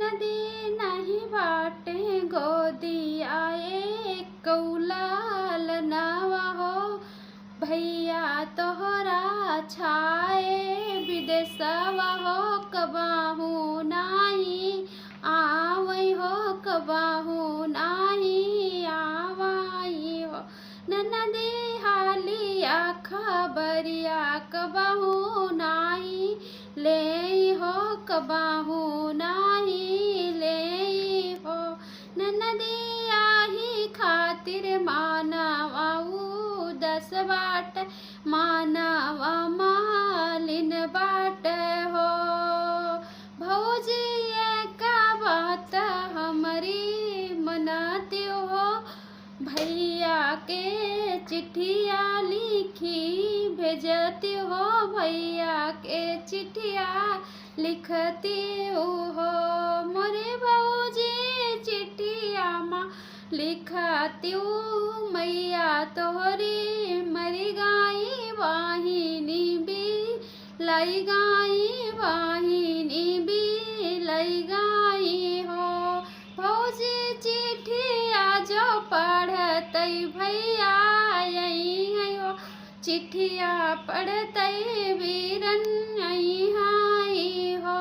नदी नहीं बाटे गोदिया कौलाल नवा हो भैया तोहरा छाए विदेशवा हो कबाहू नाही आवई हो कबाहू नाही आवाई हो नदी हालिया खबरिया कबाहू नाही ले हो कबाहू नाही ले हो नदी आही खातिर मानवाऊ दस बाट मानवा मालिन बाट हो भौजी का बात हमारी मनाती हो भैया के चिट्ठिया लिखी भेजती हो भैया के चिट्ठिया लिखती हो मोरे भौजी चिट्ठिया माँ लिखती हूँ मैया तोहरी मरी गाई वाहिनी भी लाई गाई वाहिनी भी लाई गाई हो भौजी चिट्ठिया जो पढ़तई भैया यही है हो चिट्ठिया पढ़तई वीरन यही हाई हो।